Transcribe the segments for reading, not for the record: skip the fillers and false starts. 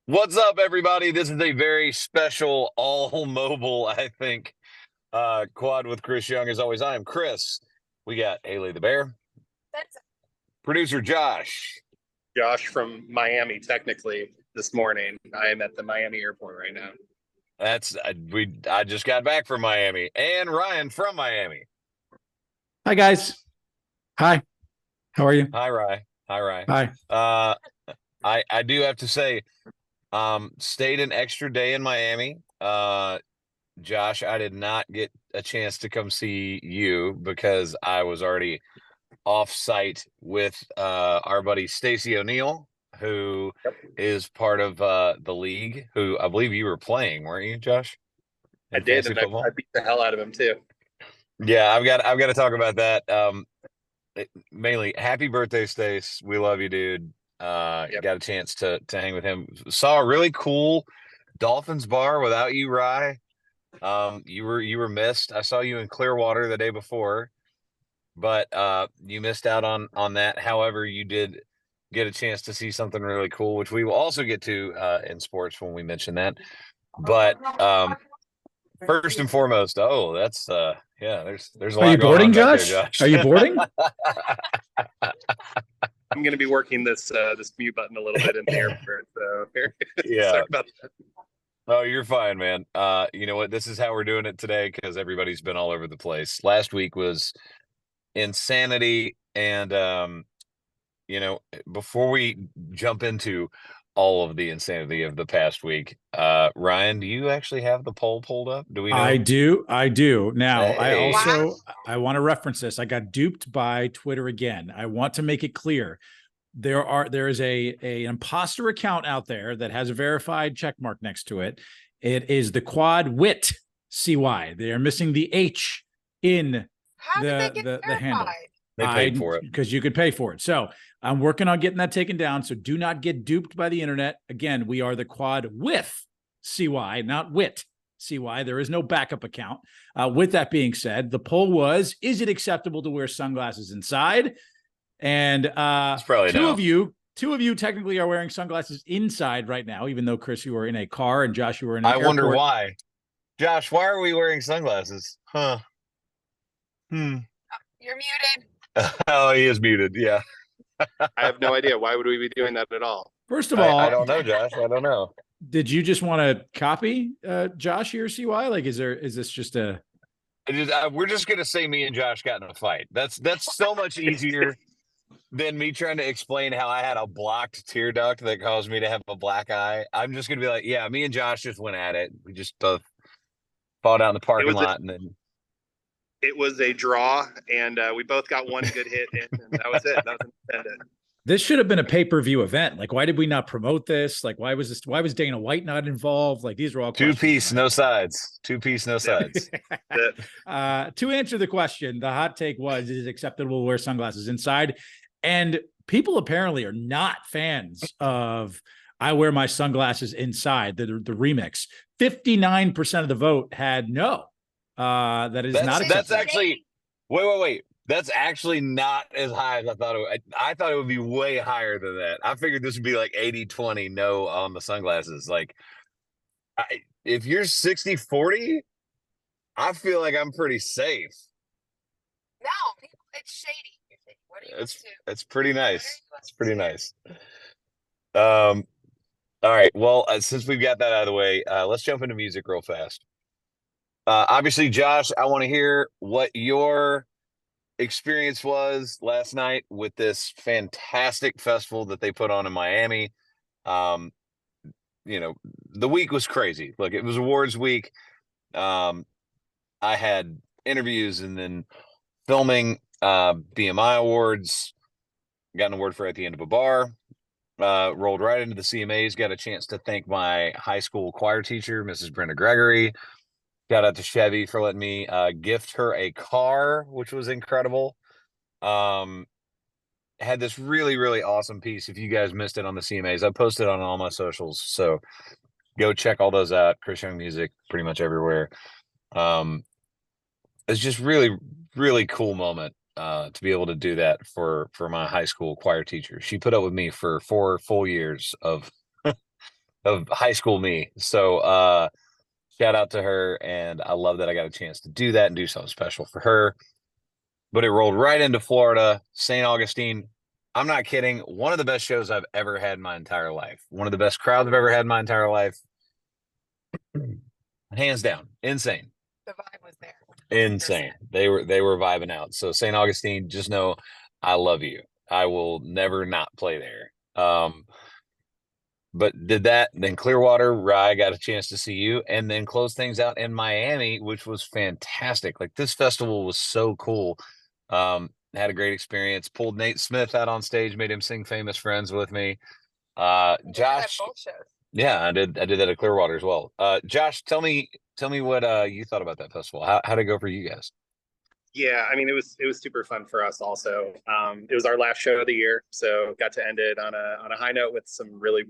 What's up, everybody? This is a very special all mobile, I think, quad with Chris Young. As always, I am Chris. We got Haley the Bear, producer Josh. Josh from Miami, technically, this morning. I am at the Miami airport right now. I just got back from Miami, and Ryan from Miami. Hi, guys. Hi. How are you? Hi, Ryan. Hi, Ryan. Hi. I do have to say, stayed an extra day in Miami. Josh, I did not get a chance to come see you because I was already off site with our buddy Stacey O'Neill, who is part of the league, who I believe you were playing, weren't you, Josh? I did, and I beat the hell out of him too. Yeah, I've got to talk about that. Mainly, happy birthday, Stace. We love you, dude. Got a chance to hang with him. Saw a really cool Dolphins bar without you, Rye. You were missed. I saw you in Clearwater the day before, but you missed out on that. However, you did get a chance to see something really cool, which we will also get to in sports when we mention that. But first and foremost, that's there's a lot. Are you boarding, going on Josh? there, Josh? Are you boarding? I'm going to be working this mute button a little bit in the airport. So yeah. Sorry about that. Oh, you're fine, man. You know what? This is how we're doing it today because everybody's been all over the place. Last week was insanity, and before we jump into all of the insanity of the past week, Ryan, do you actually have the poll pulled up? Do we know? I do. Now, Hey. I want to reference this. I got duped by Twitter again. I want to make it clear. There is a imposter account out there that has a verified check mark next to it. It is the Quad Wit CY. They are missing the H in the handle. They paid for it because you could pay for it. So I'm working on getting that taken down. So do not get duped by the internet. Again, we are the Quad with CY, not Wit CY. There is no backup account. With that being said, the poll was: is it acceptable to wear sunglasses inside? And two of you technically are wearing sunglasses inside right now, even though Chris, you were in a car, and Josh, you were in an airport. Wonder why. Josh, why are we wearing sunglasses? Huh? You're muted. Oh, he is muted. Yeah. I have no idea. Why would we be doing that at all? First of all, I don't know, Josh. I don't know. Did you just want to copy Josh here, CY? Like, is this just a? We're just gonna say me and Josh got in a fight. That's so much easier than me trying to explain how I had a blocked tear duct that caused me to have a black eye. I'm just gonna be like, yeah, me and Josh just went at it. We just fought out in the parking lot, and then it was a draw, and we both got one good hit in, and that was it. That was intended. This should have been a pay-per-view event. Like, why did we not promote this? Like, why was Dana White not involved? Like, these are all two-piece, no sides. Two-piece, no sides. To answer the question, the hot take was: is it acceptable to wear sunglasses inside? And people apparently are not fans of I wear my sunglasses inside, the remix. 59% of the vote had no. That is not acceptable. That's actually wait. That's actually not as high as I thought it would. I thought it would be way higher than that. I figured this would be like 80-20 no on the sunglasses. Like, if you're 60-40, I feel like I'm pretty safe. No, it's shady. What are you it's pretty nice. It's pretty nice. All right. Well, since we've got that out of the way, let's jump into music real fast. Obviously, Josh, I want to hear what your experience was last night with this fantastic festival that they put on in Miami. The week was crazy. Look, it was awards week. I had interviews and then filming BMI awards. Got an award for At the End of a Bar. Rolled right into the CMAs. Got a chance to thank my high school choir teacher, Mrs. Brenda Gregory. Shout out to Chevy for letting me gift her a car, which was incredible. Had this really, really awesome piece. If you guys missed it on the CMAs, I posted on all my socials. So go check all those out. Chris Young Music, pretty much everywhere. It's just really, really cool moment to be able to do that for my high school choir teacher. She put up with me for 4 full years of of high school me. So shout out to her, and I love that I got a chance to do that and do something special for her. But it rolled right into Florida, St. Augustine. I'm not kidding. One of the best shows I've ever had in my entire life. One of the best crowds I've ever had in my entire life. Hands down. Insane. The vibe was there. Insane. They were vibing out. So St. Augustine, just know I love you. I will never not play there. But did that, then Clearwater, where I got a chance to see you, and then close things out in Miami, which was fantastic. Like, this festival was so cool. Had a great experience. Pulled Nate Smith out on stage, made him sing Famous Friends with me. Josh, yeah, I did that at Clearwater as well. Josh, tell me what you thought about that festival. How'd it go for you guys? Yeah, I mean, it was super fun for us also. It was our last show of the year, so got to end it on a high note with some really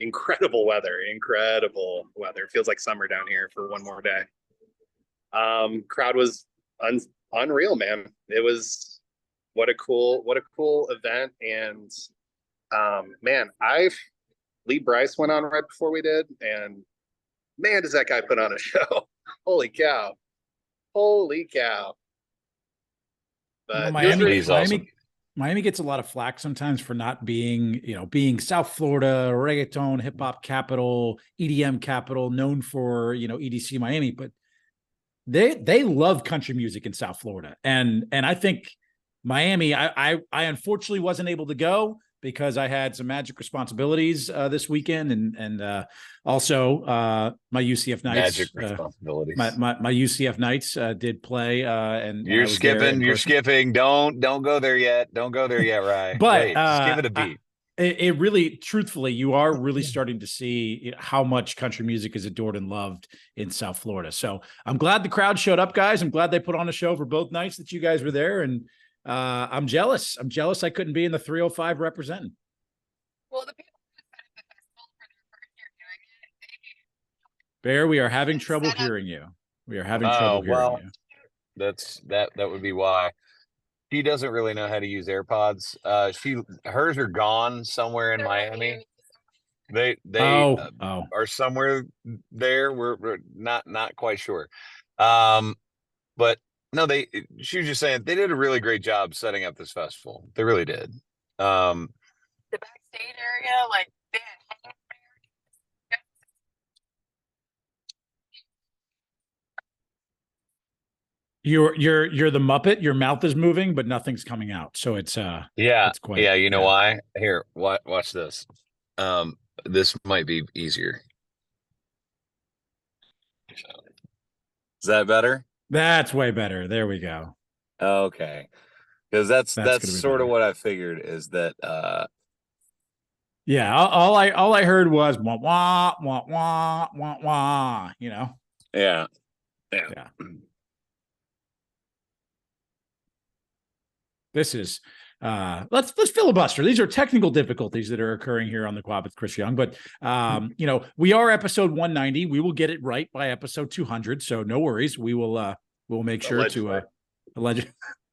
incredible weather. It feels like summer down here for one more day. Crowd was unreal, man. It was what a cool event. And man, Lee Bryce went on right before we did, and man, does that guy put on a show. Holy cow. But Miami gets a lot of flack sometimes for not being South Florida, reggaeton, hip hop capital, EDM capital, known for, EDC Miami, but they love country music in South Florida. And I think Miami, I unfortunately wasn't able to go because I had some magic responsibilities this weekend, and also my UCF Knights. Magic responsibilities. My UCF Knights did play, and you're skipping. You're skipping. Don't go there yet. Don't go there yet, Ryan. But wait, just give it a beat. It really, truthfully, you are really starting to see how much country music is adored and loved in South Florida. So I'm glad the crowd showed up, guys. I'm glad they put on a show for both nights that you guys were there, and I'm jealous. I couldn't be in the 305 representing. Well, the people who decided the festival for their first year doing it, Bear, we are having trouble hearing you. We are having trouble hearing you. That would be why. She doesn't really know how to use AirPods. Hers are gone somewhere in Miami. They are somewhere there. We're not quite sure. But no, she was just saying they did a really great job setting up this festival. They really did. the backstage area, like they had You're the Muppet. Your mouth is moving, but nothing's coming out. So it's it's quite, you know why? Here, watch this. This might be easier. Is that better? That's way better. There we go. Okay, because that's sort of what I figured is that. Yeah, all I heard was wah wah wah wah wah wah. Yeah. This is let's filibuster. These are technical difficulties that are occurring here on the Quad with Chris Young, but we are episode 190. We will get it right by episode 200, so no worries. We'll make sure to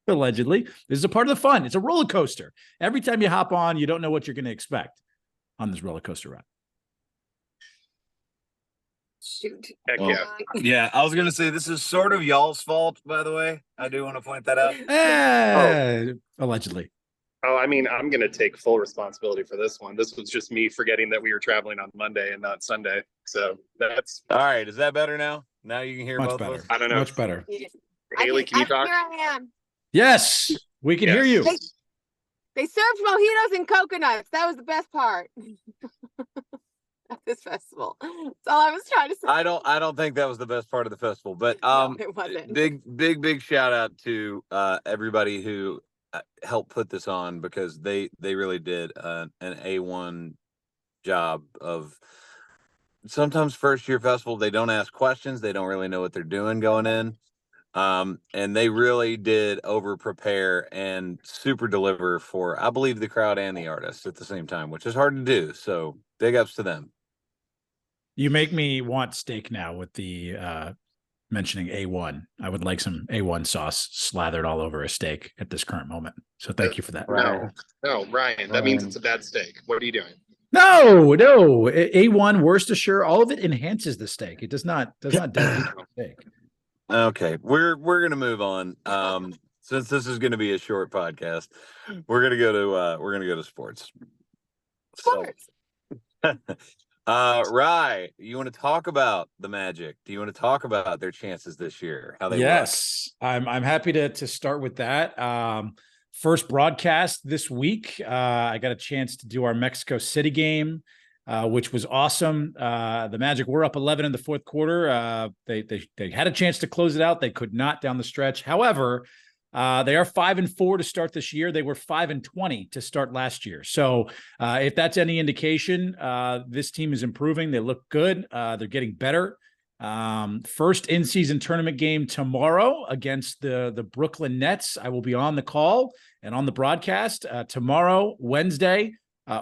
allegedly. This is a part of the fun. It's a roller coaster. Every time you hop on, you don't know what you're going to expect on this roller coaster ride. shoot. Heck Well, yeah. Yeah, I was gonna say this is sort of y'all's fault, by the way. I do want to point that out. Allegedly. Oh, I mean, I'm going to take full responsibility for this one. This was just me forgetting that we were traveling on Monday and not Sunday. So that's All right. Is that better now? Now you can hear Much both better. of us? I don't know. Much better. Haley, can you talk? Here I am. Yes, we can hear you. They served mojitos and coconuts. That was the best part of this festival. That's all I was trying to say. I don't think that was the best part of the festival, but No, it wasn't. big shout out to everybody who helped put this on, because they really did an A1 job of. Sometimes first year festival, they don't ask questions, they don't really know what they're doing going in, and they really did over prepare and super deliver for, I believe, the crowd and the artists at the same time, which is hard to do. So big ups to them. You make me want steak now with the mentioning A1. I would like some A1 sauce slathered all over a steak at this current moment. So thank you for that. No, Ryan, that means it's a bad steak. What are you doing? No, A1 Worcestershire, all of it enhances the steak. It does not dilute the steak. Okay, we're gonna move on. Since this is gonna be a short podcast, we're gonna go to sports. Sports. Rye, you want to talk about the Magic? Do you want to talk about their chances this year? How they Yes, I'm happy to start with that. First broadcast this week. I got a chance to do our Mexico City game, which was awesome. The Magic were up 11 in the fourth quarter. They had a chance to close it out. They could not down the stretch. However, they are 5-4 to start this year. They were 5-20 to start last year. So if that's any indication, this team is improving. They look good. They're getting better. First in-season tournament game tomorrow against the Brooklyn Nets. I will be on the call and on the broadcast tomorrow, Wednesday,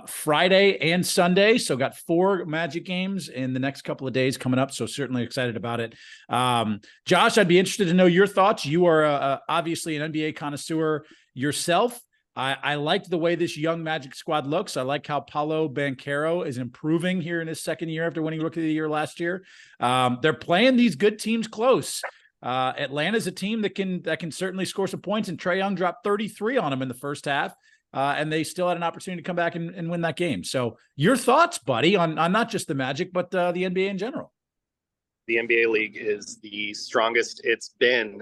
Friday, and Sunday. So got 4 Magic games in the next couple of days coming up. So certainly excited about it. Josh, I'd be interested to know your thoughts. You are obviously an NBA connoisseur yourself. I liked the way this young Magic squad looks. I like how Paolo Banchero is improving here in his second year after winning Rookie of the Year last year. They're playing these good teams close. Atlanta's a team that can certainly score some points, and Trae Young dropped 33 on them in the first half. And they still had an opportunity to come back and win that game. So your thoughts, buddy, on not just the Magic, but the NBA in general. The NBA league is the strongest it's been,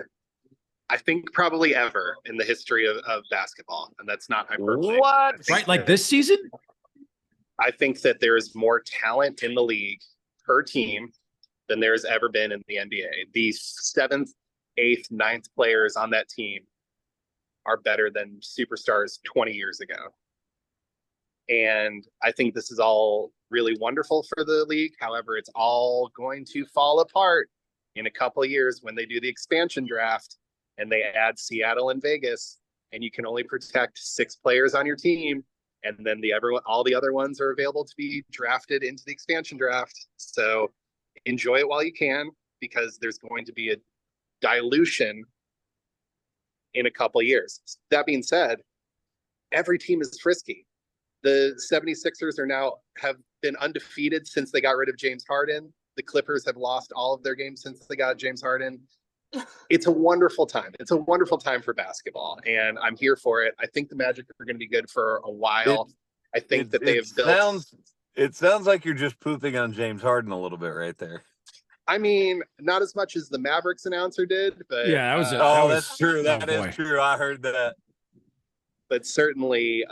I think, probably ever in the history of basketball. And that's not hyperbole. What? Right, like this season? I think that there is more talent in the league per team than there's ever been in the NBA. The 7th, 8th, 9th players on that team are better than superstars 20 years ago. And I think this is all really wonderful for the league. However, it's all going to fall apart in a couple of years when they do the expansion draft and they add Seattle and Vegas, and you can only protect 6 players on your team. And then all the other ones are available to be drafted into the expansion draft. So enjoy it while you can, because there's going to be a dilution in a couple of years. That being said, every team is frisky. The 76ers have been undefeated since they got rid of James Harden. The Clippers have lost all of their games since they got James Harden. It's a wonderful time. It's a wonderful time for basketball, and I'm here for it. I think the Magic are going to be good for a while. I think that they have built. It sounds like you're just pooping on James Harden a little bit right there. I mean, not as much as the Mavericks announcer did, but yeah, that's true. That is true. I heard that. But certainly,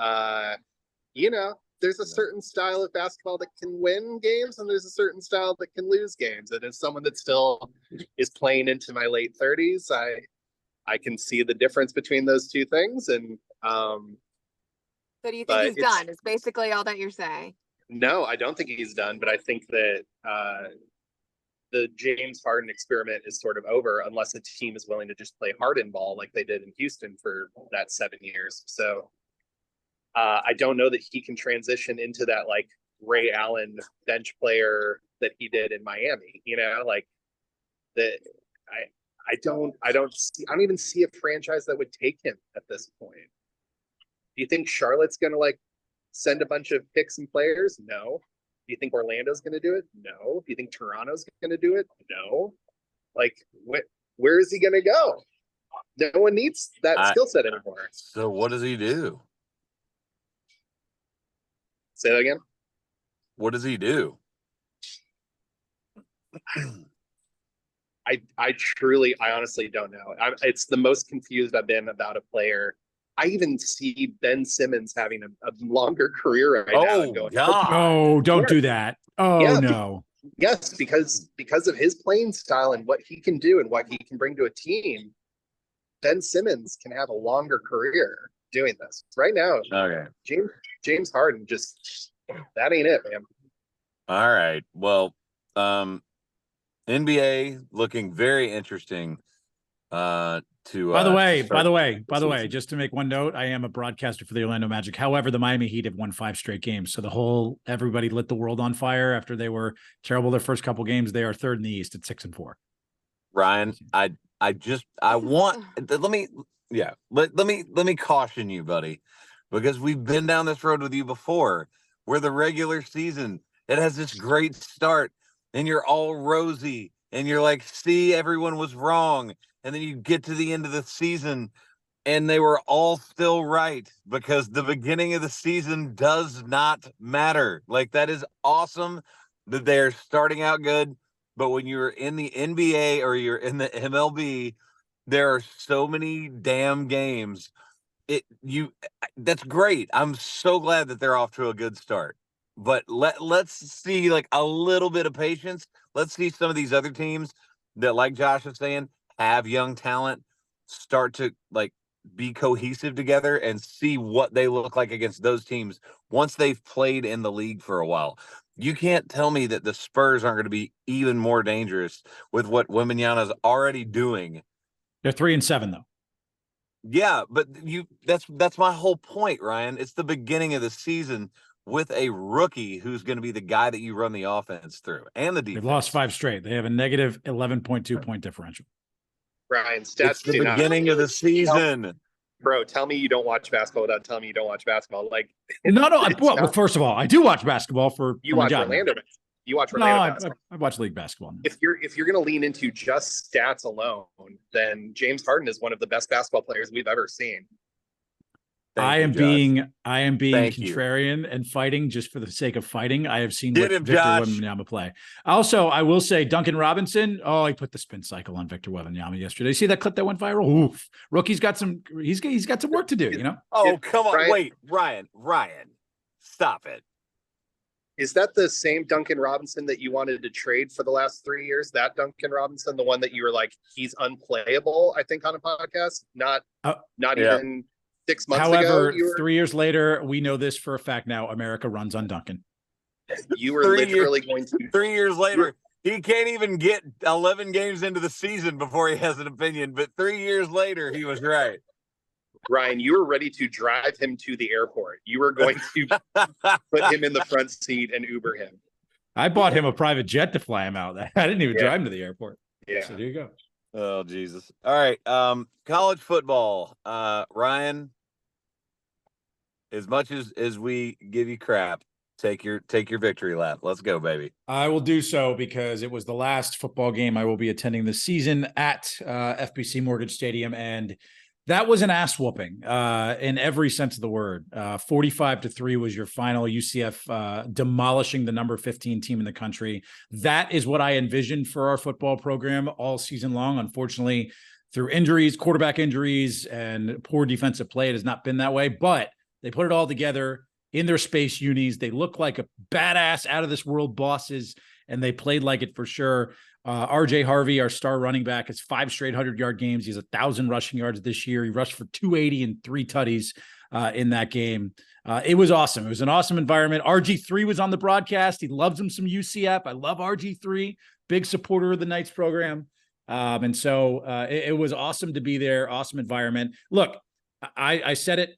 there's a certain style of basketball that can win games, and there's a certain style that can lose games. And as someone that still is playing into my late 30s, I can see the difference between those two things. And so do you think he's done? Is basically all that you're saying? No, I don't think he's done, but I think that the James Harden experiment is sort of over unless a team is willing to just play Harden ball like they did in Houston for that 7 years. So I don't know that he can transition into that like Ray Allen bench player that he did in Miami. I don't even see a franchise that would take him at this point. Do you think Charlotte's going to like send a bunch of picks and players? No. Do you think Orlando's going to do it? No. Do you think Toronto's going to do it? No. Like, where is he going to go? No one needs that skill set anymore. So what does he do? Say that again. What does he do? I honestly don't know. It's the most confused I've been about a player. I even see Ben Simmons having a longer career right now. Oh, God. Oh, don't do that. Oh, yeah, no. Yes, because of his playing style and what he can do and what he can bring to a team, Ben Simmons can have a longer career doing this. Right now, okay. James Harden, just that ain't it, man. All right. Well, NBA looking very interesting. By the way, just to make one note, I am a broadcaster for the Orlando Magic. However, the Miami Heat have won 5 straight games. So everybody lit the world on fire after they were terrible their first couple games. They are 3rd in the East at 6-4. Ryan, let me caution you, buddy, because we've been down this road with you before. where the regular season, it has this great start and you're all rosy and you're like, see, everyone was wrong. And then you get to the end of the season and they were all still right, because the beginning of the season does not matter. Like, that is awesome that they're starting out good. But when you're in the NBA or you're in the MLB, there are so many damn games. That's great. I'm so glad that they're off to a good start. But let's see, like, a little bit of patience. Let's see some of these other teams that, like Josh is saying, have young talent start to, like, be cohesive together and see what they look like against those teams once they've played in the league for a while. You can't tell me that the Spurs aren't going to be even more dangerous with what Wembanyama's already doing. They're 3-7 though. Yeah, but that's my whole point, Ryan. It's the beginning of the season with a rookie who's going to be the guy that you run the offense through and the defense. They've lost 5 straight. They have a negative 11.2 point differential. Ryan, stats It's the beginning of the season. Bro, tell me you don't watch basketball without telling me you don't watch basketball. Like, No. Well, first of all, I do watch basketball for you my watch job. Orlando. You watch Orlando No, basketball. I watch league basketball. If you're going to lean into just stats alone, then James Harden is one of the best basketball players we've ever seen. I am being contrarian and fighting just for the sake of fighting. I have seen Victor Wembanyama play. Also, I will say Duncan Robinson. Oh, he put the spin cycle on Victor Wembanyama yesterday. See that clip that went viral? Oof. Rookie's got some. He's got some work to do. You know. Oh, come on! Wait, Ryan, stop it. Is that the same Duncan Robinson that you wanted to trade for the last 3 years? That Duncan Robinson, the one that you were like, he's unplayable, I think, on a podcast? Not even 6 months ago. However, 3 years later, we know this for a fact now. America runs on Duncan. You were literally going to 3 years later. He can't even get 11 games into the season before he has an opinion. But 3 years later, he was right. Ryan, you were ready to drive him to the airport. You were going to put him in the front seat and Uber him. I bought him a private jet to fly him out. I didn't even drive him to the airport. Yeah. So there you go. Oh, Jesus. All right. College football. Ryan, as much as we give you crap, take your victory lap. Let's go, baby. I will do so because it was the last football game I will be attending this season at FBC Mortgage Stadium, and that was an ass whooping in every sense of the word. 45-3 was your final. UCF demolishing the number 15 team in the country. That is what I envisioned for our football program all season long. Unfortunately, through injuries, quarterback injuries, and poor defensive play, it has not been that way. But they put it all together in their space unis. They look like a badass, out of this world bosses, and they played like it for sure. RJ Harvey, our star running back, has 5 straight 100-yard games. He has 1,000 rushing yards this year. He rushed for 280 and 3 tutties in that game. It was awesome. It was an awesome environment. RG3 was on the broadcast. He loves him some UCF. I love RG3. Big supporter of the Knights program. And so it was awesome to be there. Awesome environment. Look, I said it,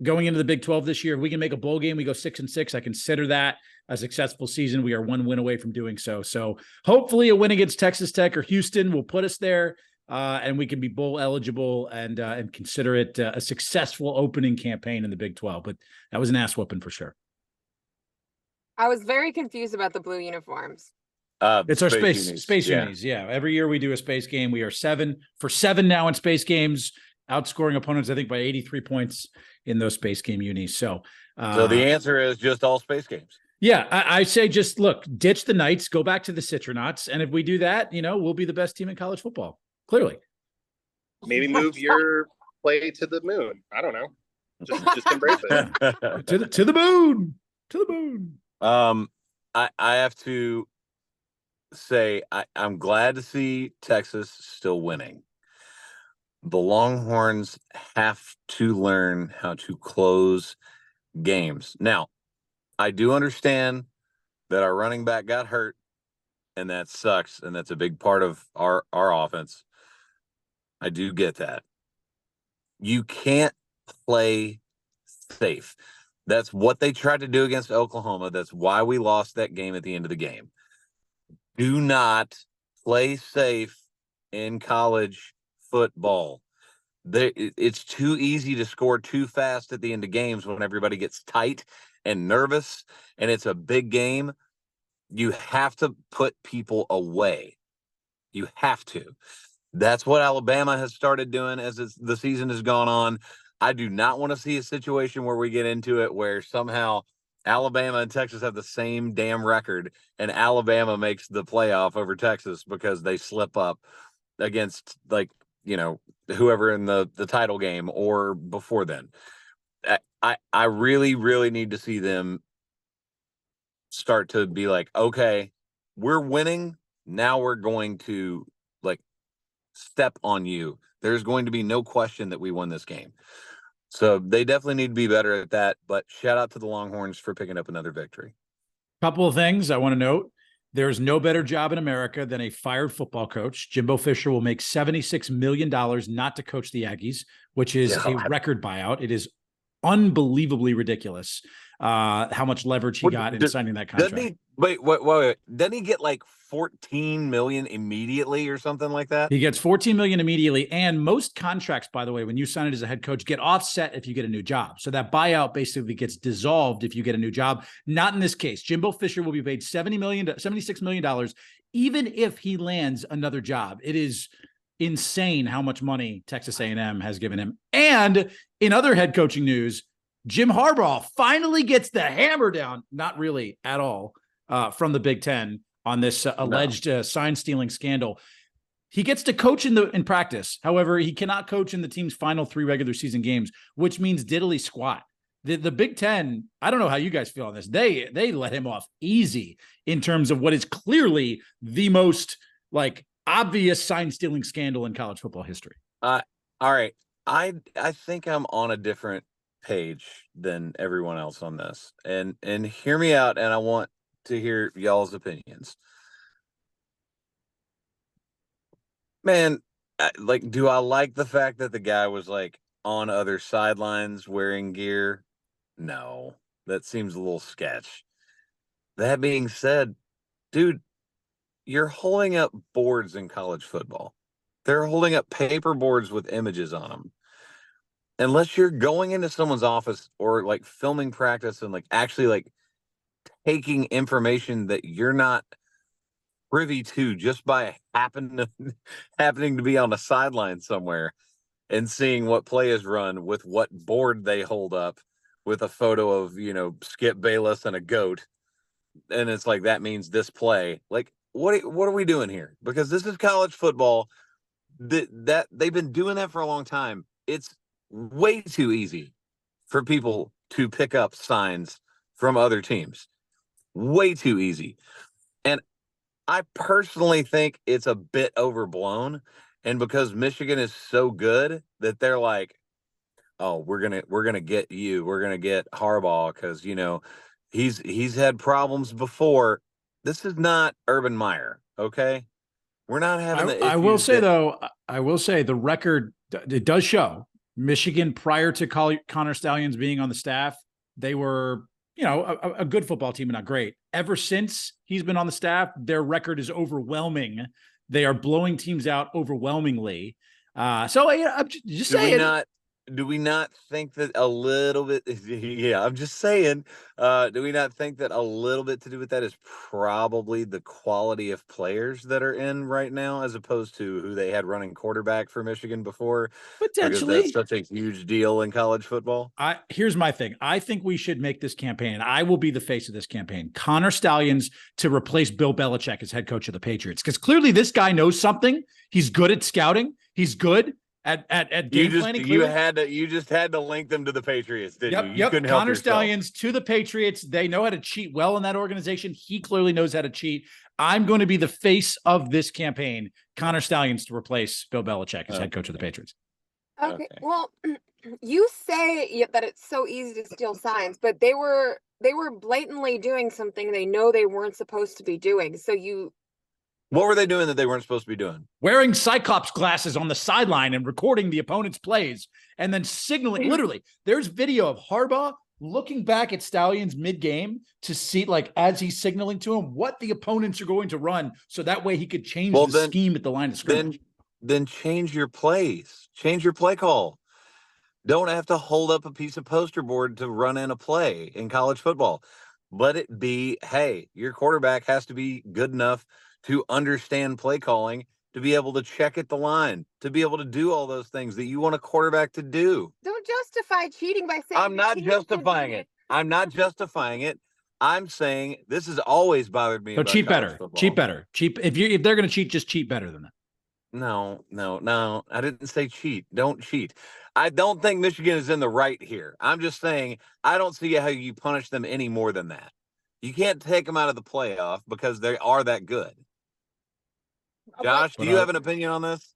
going into the Big 12 this year, if we can make a bowl game, we go 6-6. I consider that a successful season. We are 1 win away from doing so. So hopefully a win against Texas Tech or Houston will put us there, and we can be bowl eligible and consider it a successful opening campaign in the Big 12. But that was an ass whooping for sure. I was very confused about the blue uniforms. It's our space unis. Yeah. Every year we do a space game. We are 7 for 7 now in space games, outscoring opponents, I think, by 83 points in those space game unis. So the answer is just all space games. Yeah, I say just look, ditch the Knights, go back to the Citronauts, and if we do that, we'll be the best team in college football. Clearly, maybe move your play to the moon. I don't know, just embrace it. to the moon. I have to say I'm glad to see Texas still winning. The Longhorns have to learn how to close games. Now, I do understand that our running back got hurt, and that sucks, and that's a big part of our offense. I do get that. You can't play safe. That's what they tried to do against Oklahoma. That's why we lost that game at the end of the game. Do not play safe in college football. It's too easy to score too fast at the end of games when everybody gets tight and nervous, and it's a big game, you have to put people away. You have to. That's what Alabama has started doing as the season has gone on. I do not want to see a situation where we get into it where somehow Alabama and Texas have the same damn record and Alabama makes the playoff over Texas because they slip up against, like, whoever in the title game or before then. I really, really need to see them start to be like, okay, we're winning. Now we're going to, like, step on you. There's going to be no question that we won this game. So they definitely need to be better at that. But shout out to the Longhorns for picking up another victory. Couple of things I want to note. There's no better job in America than a fired football coach. Jimbo Fisher will make $76 million not to coach the Aggies, which is a record buyout. It is unbelievably ridiculous how much leverage he got in signing that contract. Wait. Doesn't he get like 14 million immediately or something like that? He gets 14 million immediately. And most contracts, by the way, when you sign it as a head coach, get offset if you get a new job. So that buyout basically gets dissolved if you get a new job. Not in this case. Jimbo Fisher will be paid $76 million, even if he lands another job. It is insane how much money Texas A&M has given him. And in other head coaching news, Jim Harbaugh finally gets the hammer down, not really at all, from the Big Ten on this alleged sign stealing scandal. He gets to coach in practice. However, he cannot coach in the team's final 3 regular season games, which means diddly squat. The Big Ten, I don't know how you guys feel on this. They let him off easy in terms of what is clearly the most obvious sign stealing scandal in college football history. All right. I think I'm on a different page than everyone else on this. And hear me out, and I want to hear y'all's opinions. Man, do I like the fact that the guy was on other sidelines wearing gear? No, that seems a little sketch. That being said, dude, you're holding up boards in college football. They're holding up paper boards with images on them. Unless you're going into someone's office or filming practice and actually taking information that you're not privy to just by happening to be on a sideline somewhere and seeing what play is run with what board they hold up with a photo of, Skip Bayless and a goat. And it's that means this play. What are we doing here? Because this is college football. That they've been doing that for a long time. It's way too easy for people to pick up signs from other teams. Way too easy. And I personally think it's a bit overblown. And because Michigan is so good that they're oh, we're gonna get you. We're gonna get Harbaugh because he's had problems before. This is not Urban Meyer, okay? We're not having the issues. I will say the record, it does show Michigan prior to Connor Stallions being on the staff, they were, a good football team and not great. Ever since he's been on the staff, their record is overwhelming. They are blowing teams out overwhelmingly. So I'm just saying. Do we not think that a little bit? Yeah, I'm just saying. Do we not think that a little bit to do with that is probably the quality of players that are in right now, as opposed to who they had running quarterback for Michigan before? Potentially, because that's such a huge deal in college football. Here's my thing. I think we should make this campaign. I will be the face of this campaign. Connor Stallions to replace Bill Belichick as head coach of the Patriots, because clearly this guy knows something. He's good at scouting. He's good at game planning. You just had to link them to the Patriots, didn't you? You couldn't help Connor yourself. Stallions to the Patriots. They know how to cheat well in that organization. He clearly knows how to cheat. I'm going to be the face of this campaign. Connor Stallions to replace Bill Belichick as head coach of the Patriots. Okay. Well, you say that it's so easy to steal signs, but they were blatantly doing something they know they weren't supposed to be doing. So what were they doing that they weren't supposed to be doing? Wearing Cyclops glasses on the sideline and recording the opponent's plays and then signaling. Literally, there's video of Harbaugh looking back at Stallions mid-game to see, as he's signaling to him, what the opponents are going to run, so that way he could change scheme at the line of scrimmage. Then change your plays. Change your play call. don't have to hold up a piece of poster board to run in a play in college football. Let it be, hey, your quarterback has to be good enough to understand play calling, to be able to check at the line, to be able to do all those things that you want a quarterback to do. Don't justify cheating by saying I'm not the team can justifying win it. I'm not justifying it. I'm saying this has always bothered me So about cheat college better. football. Cheat better. Cheap. If they're going to cheat, just cheat better than that. No. I didn't say cheat. Don't cheat. I don't think Michigan is in the right here. I'm just saying I don't see how you punish them any more than that. You can't take them out of the playoff because they are that good. Josh, do you have an opinion on this?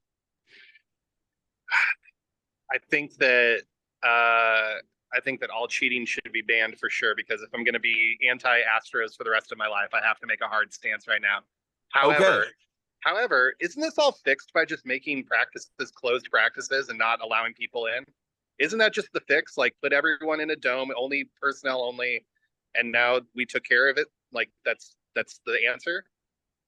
I think that all cheating should be banned for sure, because if I'm going to be anti-Astros for the rest of my life, I have to make a hard stance right now. However, isn't this all fixed by just making practices closed practices and not allowing people in? Isn't that just the fix? Like, put everyone in a dome, only personnel only, and now we took care of it. Like, that's the answer.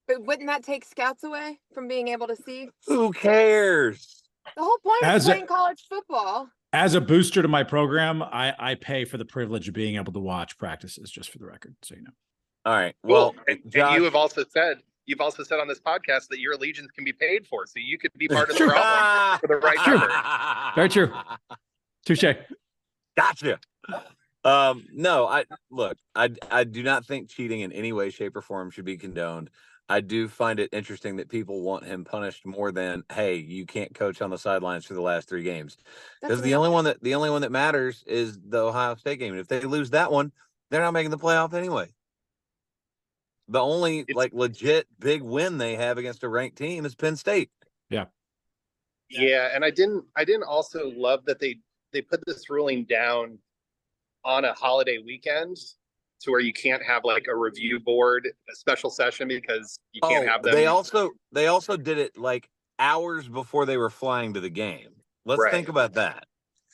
But wouldn't that take scouts away from being able to see? Who cares? The whole point As of a- playing college football. As a booster to my program, I pay for the privilege of being able to watch practices, just for the record, so you know. All right. Well, and Josh, you've also said on this podcast that your allegiance can be paid for, so you could be part of the problem for the right number. Very true. Touche. Gotcha. No, I do not think cheating in any way, shape, or form should be condoned. I do find it interesting that people want him punished more than, hey, you can't coach on the sidelines for the last 3 games. Because the only one that matters is the Ohio State game. And if they lose that one, they're not making the playoff anyway. The only legit big win they have against a ranked team is Penn State. Yeah. Yeah, and I didn't also love that they put this ruling down on a holiday weekend to where you can't have like a review board, a special session, because you can't have them. They also did it like hours before they were flying to the game. Let's think about that.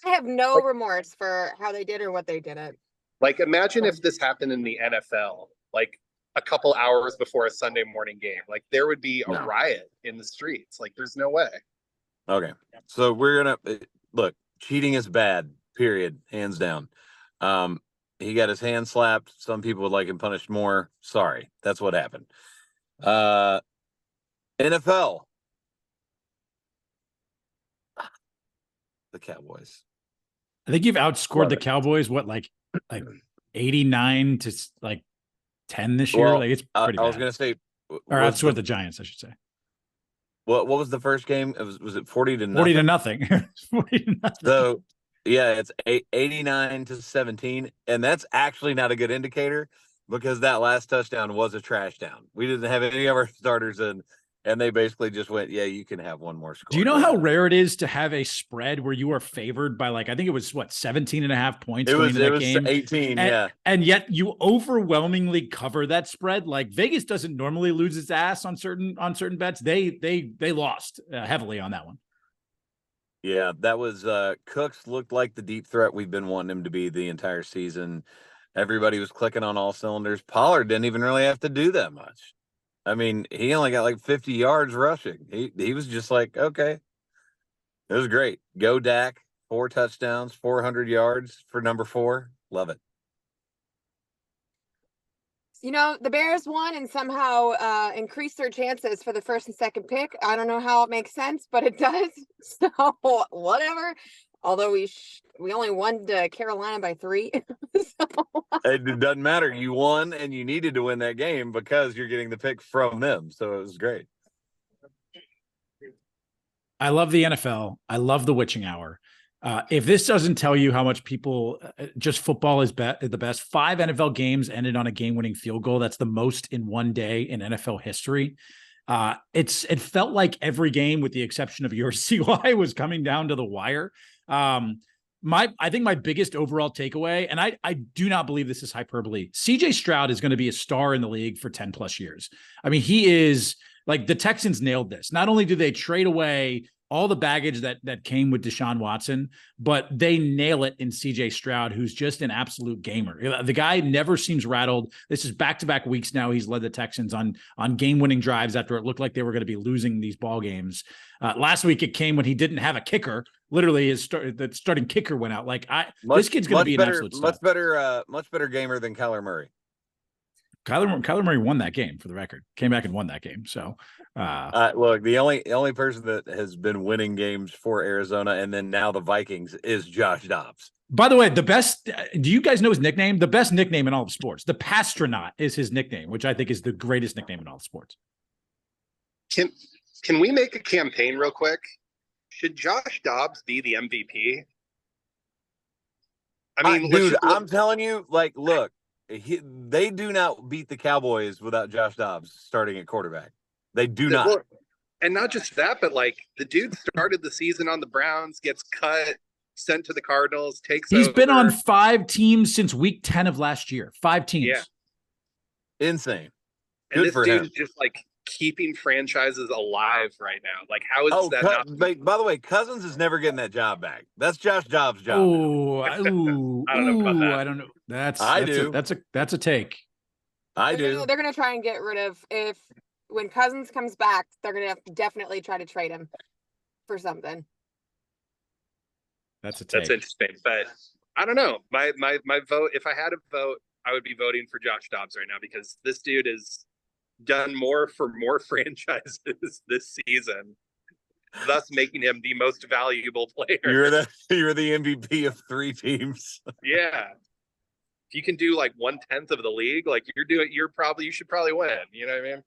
I have no remorse for how they did or what they did it. Like, imagine if this happened in the NFL, like a couple hours before a Sunday morning game. Like, there would be a riot in the streets. Like, there's no way. Okay. So we're going to look, cheating is bad, period, hands down. He got his hand slapped. Some people would like him punished more. Sorry. That's what happened. NFL. The Cowboys. I think you've outscored the Cowboys, like 89 to like 10 this year. Well, like, it's pretty bad. I was going to say. Or outscored the Giants, I should say. What was the first game? Was it 40 to nothing? 40 to nothing. 40 to nothing. So, yeah, it's 89 to 17. And that's actually not a good indicator because that last touchdown was a trash down. We didn't have any of our starters in, and they basically just went, yeah, you can have one more score. Do you know how rare it is to have a spread where you are favored by, like, I think it was 17 and a half points it was game? 18, yeah. And yet you overwhelmingly cover that spread. Like, Vegas doesn't normally lose its ass on certain bets. They lost heavily on that one. Yeah, that was Cooks looked like the deep threat we've been wanting him to be the entire season. Everybody was clicking on all cylinders. Pollard didn't even really have to do that much. I mean, he only got like 50 yards rushing. He was just like, okay. It was great. Go Dak, 4 touchdowns, 400 yards for number 4. Love it. You know, the Bears won and somehow increased their chances for the first and second pick. I don't know how it makes sense, but it does. So whatever. Although we only won to Carolina by 3. So. It doesn't matter. You won and you needed to win that game because you're getting the pick from them. So it was great. I love the NFL. I love the witching hour. If this doesn't tell you how much people just football is the best, 5 NFL games ended on a game-winning field goal. That's the most in one day in NFL history. It felt like every game, with the exception of your CY, was coming down to the wire. I think my biggest overall takeaway, and I do not believe this is hyperbole, CJ Stroud is going to be a star in the league for 10 plus years. I mean, he is, like, the Texans nailed this. Not only do they trade away all the baggage that came with Deshaun Watson, but they nail it in CJ Stroud, who's just an absolute gamer. The guy never seems rattled. This is back-to-back weeks now. He's led the Texans on game-winning drives after it looked like they were going to be losing these ball games. Last week it came when he didn't have a kicker. Literally, the starting kicker went out. Like this kid's going to be an absolute stud. Much better gamer than Kyler Murray. Kyler Murray won that game, for the record. Came back and won that game. So, look, the only person that has been winning games for Arizona and then now the Vikings is Josh Dobbs. By the way, the best. Do you guys know his nickname? The best nickname in all of sports. The Pastronaut is his nickname, which I think is the greatest nickname in all of sports. Can we make a campaign real quick? Should Josh Dobbs be the MVP? I mean, dude, I'm telling you, like, look. They do not beat the Cowboys without Josh Dobbs starting at quarterback. They do not. And not just that, but like the dude started the season on the Browns, gets cut, sent to the Cardinals, He's been on 5 teams since week 10 of last year. 5 teams. Yeah. Insane. And this dude's just like keeping franchises alive right now. Like, how is that not? By the way, Cousins is never getting that job back. That's Josh Dobbs' job. I don't know about that. I don't know. That's a take. They're gonna try and get rid of when Cousins comes back. They're gonna definitely try to trade him for something. That's a take. That's interesting, but I don't know. My vote. If I had a vote, I would be voting for Josh Dobbs right now because this dude is done more for more franchises this season, thus making him the most valuable player. You're the MVP of 3 teams. Yeah. If you can do like 1/10 of the league, like you should probably win. You know what I mean?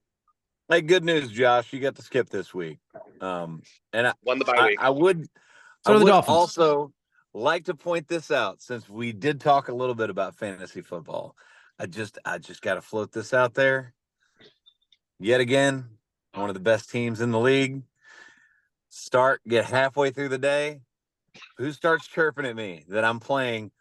Hey, good news, Josh. You got to skip this week. And won the bye week. I would also like to point this out since we did talk a little bit about fantasy football. I just got to float this out there. Yet again, one of the best teams in the league. Get halfway through the day. Who starts chirping at me that I'm playing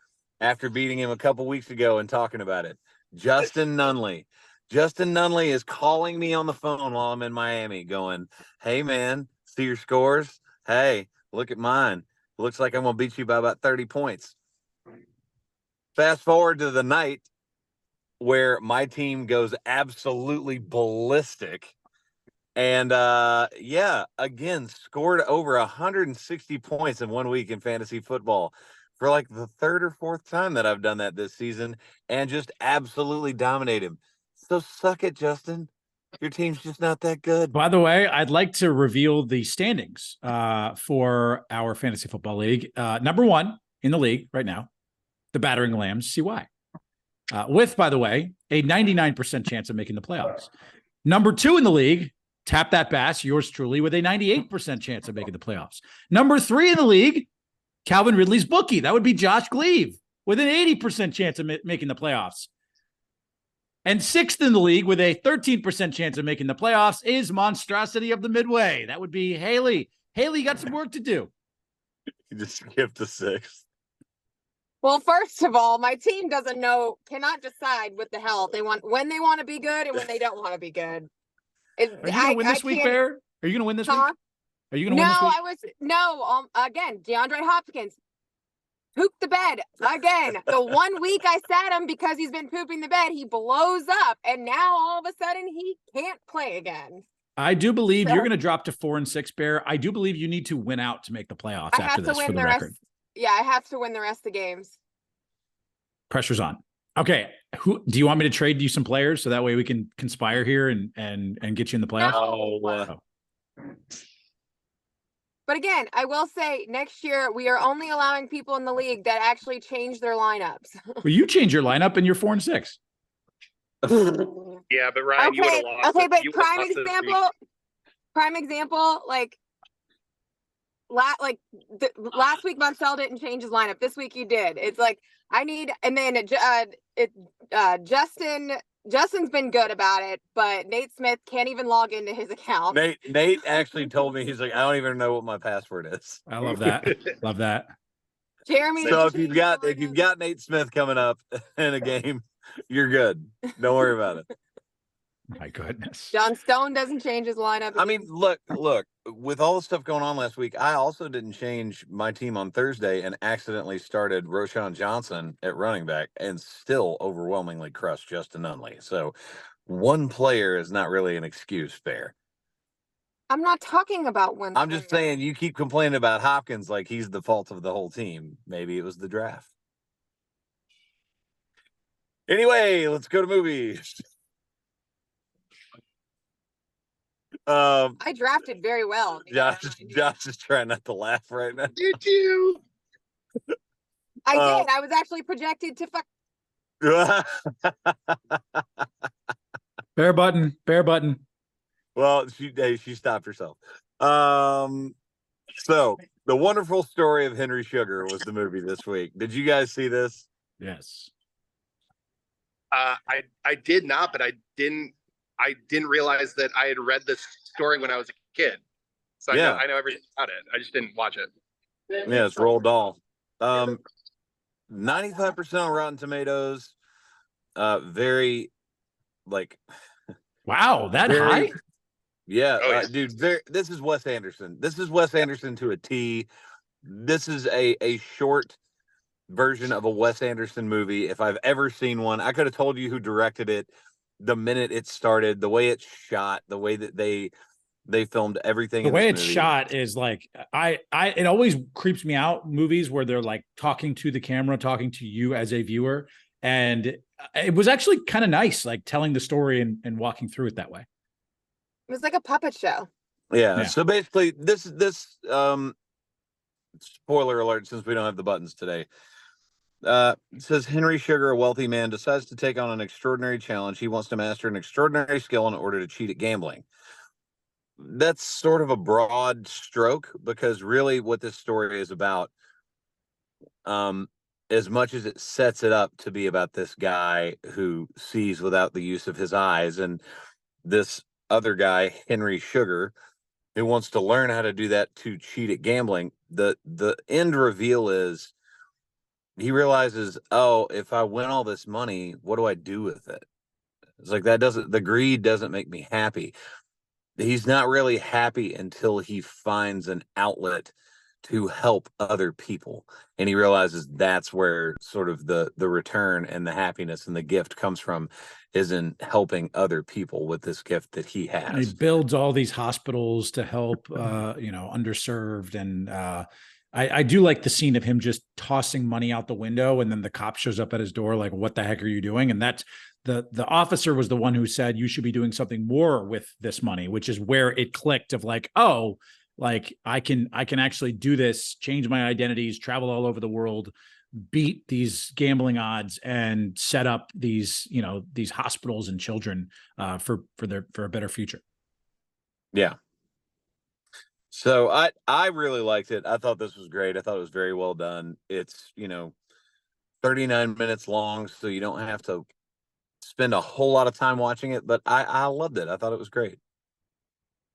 after beating him a couple weeks ago and talking about it? Justin Nunley. Justin Nunley is calling me on the phone while I'm in Miami going, hey, man, see your scores? Hey, look at mine. Looks like I'm going to beat you by about 30 points. Fast forward to the night where my team goes absolutely ballistic and again scored over 160 points in 1 week in fantasy football for like the 3rd or 4th time that I've done that this season and just absolutely dominate him. So suck it, Justin. Your team's just not that good. By the way, I'd like to reveal the standings for our fantasy football league. Number 1 in the league right now, the Battering Lambs, CY. With, by the way, a 99% chance of making the playoffs. Number 2 in the league, Tap That Bass, yours truly, with a 98% chance of making the playoffs. Number 3 in the league, Calvin Ridley's bookie. That would be Josh Gleave with an 80% chance of making the playoffs. And 6th in the league with a 13% chance of making the playoffs is Monstrosity of the Midway. That would be Haley. Haley, you got some work to do. You just skipped the 6th. Well, first of all, my team cannot decide what the hell they want, when they want to be good and when they don't want to be good. Are you going to win this week, Bear? Are you going to win this week? Are you going to win this week? Again, DeAndre Hopkins pooped the bed again. The 1 week I sat him because he's been pooping the bed, he blows up, and now all of a sudden he can't play again. I do believe you're going to drop to 4-6, Bear. I do believe you need to win out to make the playoffs after this, for the record. Yeah, I have to win the rest of the games. Pressure's on. Okay. Who do you want me to trade you some players so that way we can conspire here and get you in the playoffs? No. But again, I will say next year we are only allowing people in the league that actually change their lineups. Well, you change your lineup and you're 4-6. Yeah, but Ryan, you would have lost. Okay, but prime example, last week Montel didn't change his lineup. This week he did. It's like I need, and then Justin's been good about it, but Nate Smith can't even log into his account. Nate actually told me, he's like, I don't even know what my password is. I love that. Love that. Jeremy. So if you've got Nate Smith coming up in a game, you're good. Don't worry about it. My goodness. John Stone doesn't change his lineup. I mean, look, with all the stuff going on last week, I also didn't change my team on Thursday and accidentally started Roshan Johnson at running back and still overwhelmingly crushed Justin Nunley. So one player is not really an excuse, fair. I'm not talking about one. I'm just player. saying you keep complaining about Hopkins like he's the fault of the whole team. Maybe it was the draft. Anyway, let's go to movies. I drafted very well. Josh is trying not to laugh right now. Did you? I did. I was actually projected to fuck. Bear button. Well, she stopped herself. So The Wonderful Story of Henry Sugar was the movie this week. Did you guys see this? Yes. I did not, but I didn't realize that I had read this story when I was a kid. So Yeah. I know everything about it. I just didn't watch it. Yeah, it's Roald Dahl. 95% on Rotten Tomatoes. Very like Wow, that very, high? Yeah, Oh, yeah. dude. This is Wes Anderson. This is Wes Anderson to a T. This is a short version of a Wes Anderson movie. If I've ever seen one, I could have told you who directed it the minute it started, the way it's shot, the way that they filmed everything. The in way this it's movie. shot is like it always creeps me out, movies where they're like talking to the camera, talking to you as a viewer. And it was actually kind of nice, like telling the story and walking through it that way. It was like a puppet show. Yeah. Yeah. So basically, this spoiler alert, since we don't have the buttons today. It says Henry Sugar, a wealthy man, decides to take on an extraordinary challenge. He wants to master an extraordinary skill in order to cheat at gambling. That's sort of a broad stroke, because really what this story is about, as much as it sets it up to be about this guy who sees without the use of his eyes, and this other guy, Henry Sugar, who wants to learn how to do that to cheat at gambling, the end reveal is he realizes, oh, if I win all this money, what do I do with it? It's like the greed doesn't make me happy. He's not really happy until he finds an outlet to help other people. And he realizes that's where sort of the return and the happiness and the gift comes from, is in helping other people with this gift that he has. And he builds all these hospitals to help, underserved. And I do like the scene of him just tossing money out the window, and then the cop shows up at his door like, what the heck are you doing? And that's the officer was the one who said, you should be doing something more with this money, which is where it clicked of like, oh, like I can actually do this, change my identities, travel all over the world, beat these gambling odds, and set up these hospitals and children for a better future. Yeah. So I really liked it. I thought this was great. I thought it was very well done. It's 39 minutes long, so you don't have to spend a whole lot of time watching it, but I loved it. I thought it was great.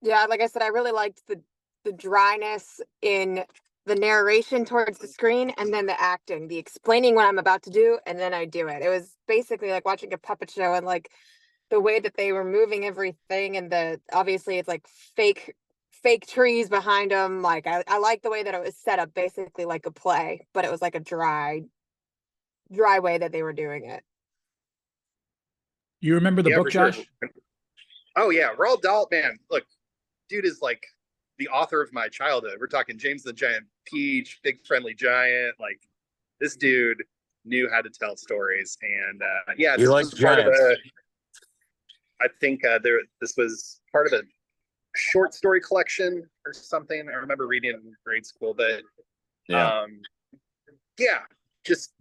Yeah, like I said, I really liked the dryness in the narration towards the screen, and then the acting, the explaining what I'm about to do, and then I do it. It was basically like watching a puppet show, and like the way that they were moving everything, and obviously it's like fake trees behind them. Like I like the way that it was set up, basically like a play, but it was like a dry way that they were doing it. You remember the book, Josh? Sure. Oh yeah, Roald Dahl, man. Look, dude is like the author of my childhood. We're talking James the Giant Peach, Big Friendly Giant. Like, this dude knew how to tell stories, and yeah, this was part of I think this was part of a short story collection or something. I remember reading it in grade school, but yeah, just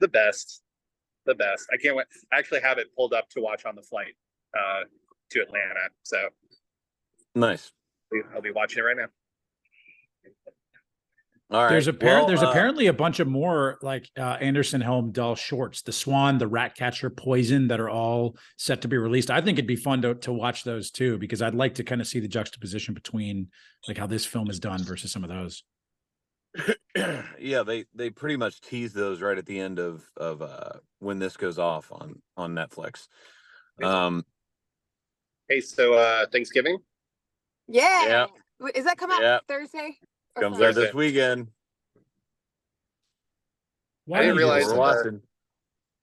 the best. I can't wait. I actually have it pulled up to watch on the flight to Atlanta. So nice. I'll be watching it right now. All right. There's apparently a bunch of more like Anderson Helm Dahl shorts, The Swan, The Ratcatcher, Poison, that are all set to be released. I think it'd be fun to watch those too, because I'd like to kind of see the juxtaposition between like how this film is done versus some of those. Yeah, they pretty much tease those right at the end of when this goes off on Netflix. Hey, so Thanksgiving? Yeah. Yeah. Is that come out Yeah. Thursday? Or Comes out Friday? this weekend. I didn't do you realize say We're that? watching.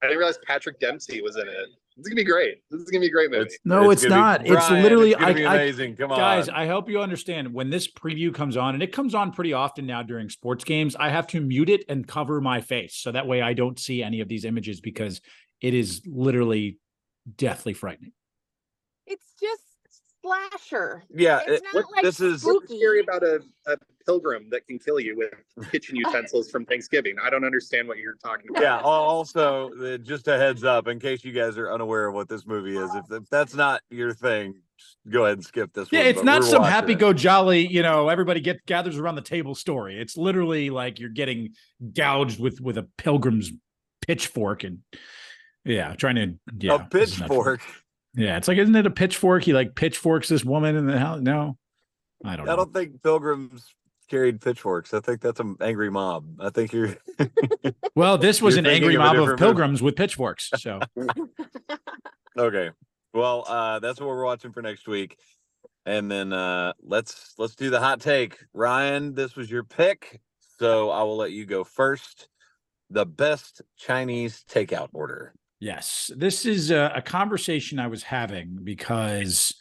I didn't realize Patrick Dempsey was in it. This is gonna be great. This is gonna be a great movie. No, it's gonna not. Be, It's Brian, literally it's gonna be amazing. Come on, guys, I hope you understand when this preview comes on, and it comes on pretty often now during sports games, I have to mute it and cover my face. So that way I don't see any of these images because it is literally deathly frightening. It's just slasher. Yeah, It's not like this is What's spooky. scary about a pilgrim that can kill you with kitchen utensils from Thanksgiving? I don't understand what you're talking about. Yeah. Also, just a heads up in case you guys are unaware of what this movie is. If that's not your thing, just go ahead and skip this Yeah, one. it's but not we're some watching happy it. go jolly, everybody gathers around the table story. It's literally like you're getting gouged with a pilgrim's pitchfork and trying to A pitchfork. Yeah, it's like, isn't it a pitchfork? He like pitchforks this woman in the house. No, I don't know. I don't think pilgrims carried pitchforks. I think that's an angry mob. I think you're. Well, this was You're an thinking angry of a mob of different movie. pilgrims with pitchforks. So Okay. Well, that's what we're watching for next week. And then let's do the hot take. Ryan, this was your pick, so I will let you go first. The best Chinese takeout order. yes, this is a conversation I was having because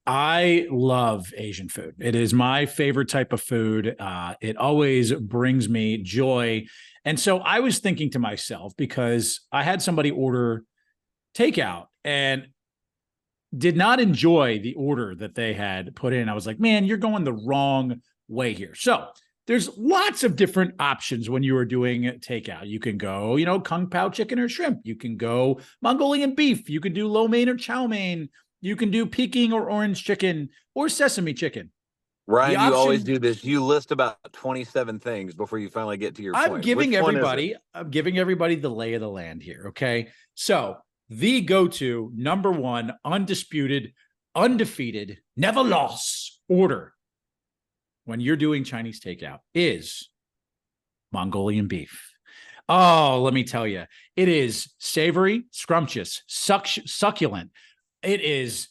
I love Asian food. It is my favorite type of food. It always brings me joy. And so I was thinking to myself, because I had somebody order takeout and did not enjoy the order that they had put in. I was like, man, you're going the wrong way here. So there's lots of different options when you are doing takeout. You can go, kung pao chicken or shrimp. You can go Mongolian beef. You can do lo mein or chow mein. You can do Peking or orange chicken or sesame chicken. Ryan, you always do this. You list about 27 things before you finally get to your point. I'm giving everybody the lay of the land here. Okay. So the go-to number one, undisputed, undefeated, never lost order when you're doing Chinese takeout is Mongolian beef. Oh, let me tell you, it is savory, scrumptious, succulent. It is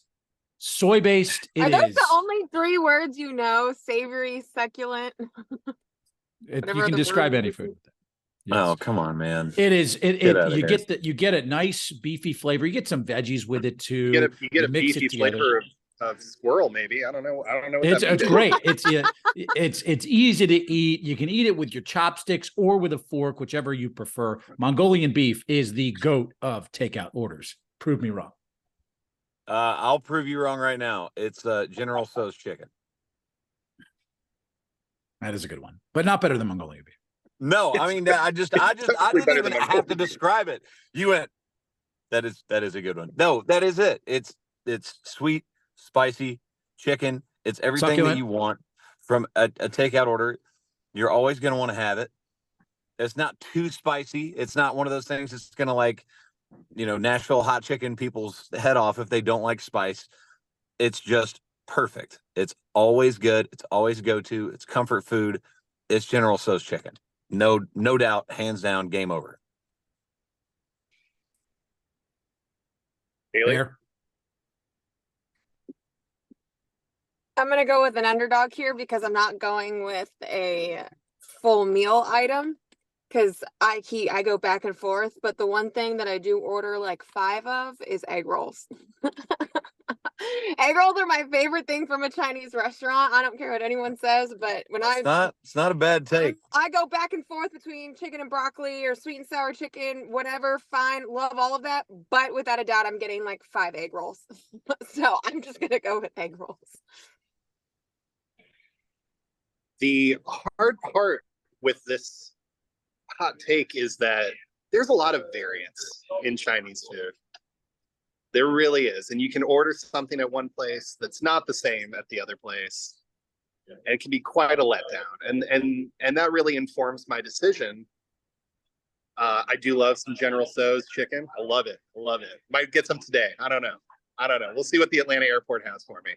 soy-based. Are those the only 3 words you know? Savory, succulent. You can describe any food. Yes. Oh, come on, man. It is. You get a nice beefy flavor. You get some veggies with it too. You get a beefy flavor of squirrel, maybe. I don't know. It's great. It's easy to eat. You can eat it with your chopsticks or with a fork, whichever you prefer. Mongolian beef is the goat of takeout orders. Prove me wrong. I'll prove you wrong right now. It's General Tso's chicken. That is a good one, but not better than Mongolian beef. No, I mean, I didn't even have to describe it. You went, that is a good one. No, that is it. It's sweet, spicy chicken. It's everything Succulent. that you want from a takeout order. You're always going to want to have it. It's not too spicy. It's not one of those things that's going to Nashville hot chicken people's head off if they don't like spice. It's just perfect. It's always good. It's always go-to. It's comfort food. It's General Tso's chicken. No doubt, hands down, game over. Haley? I'm going to go with an underdog here because I'm not going with a full meal item because I go back and forth. But the one thing that I do order like 5 of is egg rolls. Egg rolls are my favorite thing from a Chinese restaurant. I don't care what anyone says, but it's not a bad take. I go back and forth between chicken and broccoli or sweet and sour chicken, whatever, fine, love all of that. But without a doubt, I'm getting like 5 egg rolls. So I'm just going to go with egg rolls. The hard part with this hot take is that there's a lot of variance in Chinese food. There really is. And you can order something at one place that's not the same at the other place. And it can be quite a letdown. And that really informs my decision. I do love some General Tso's chicken. I love it. Might get some today. I don't know. We'll see what the Atlanta airport has for me.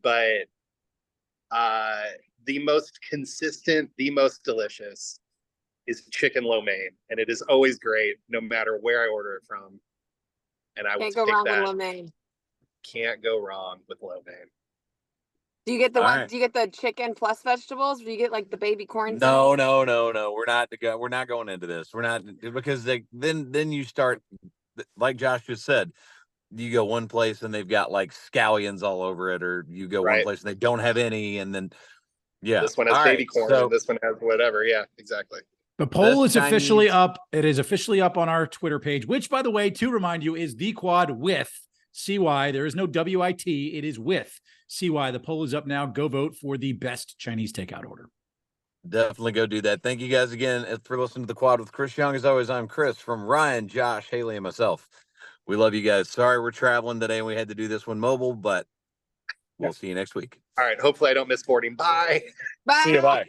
But the most consistent, the most delicious is chicken lo mein. And it is always great no matter where I order it from. And I would Can't go pick wrong with that. lo mein. can't go wrong with lo mein. Do you get the All one? right. Do you get the chicken plus vegetables? Or do you get like the baby corn? No. We're not going into this. We're not, because then you start, like Josh just said, you go one place and they've got like scallions all over it, or you go one Right. place and they don't have any, and then This one has All baby right, corn, so and this one has whatever. Yeah, exactly. The poll Best is officially Chinese- up. It is officially up on our Twitter page, which, by the way, to remind you, is the quad with CY. There is no WIT. It is with CY. The poll is up now. Go vote for the best Chinese takeout order. Definitely go do that. Thank you guys again for listening to the quad with Chris Young. As always, I'm Chris, from Ryan, Josh, Haley, and myself. We love you guys. Sorry we're traveling today and we had to do this one mobile, but we'll see you next week. All right. Hopefully, I don't miss boarding. Bye. Bye. See you. Bye.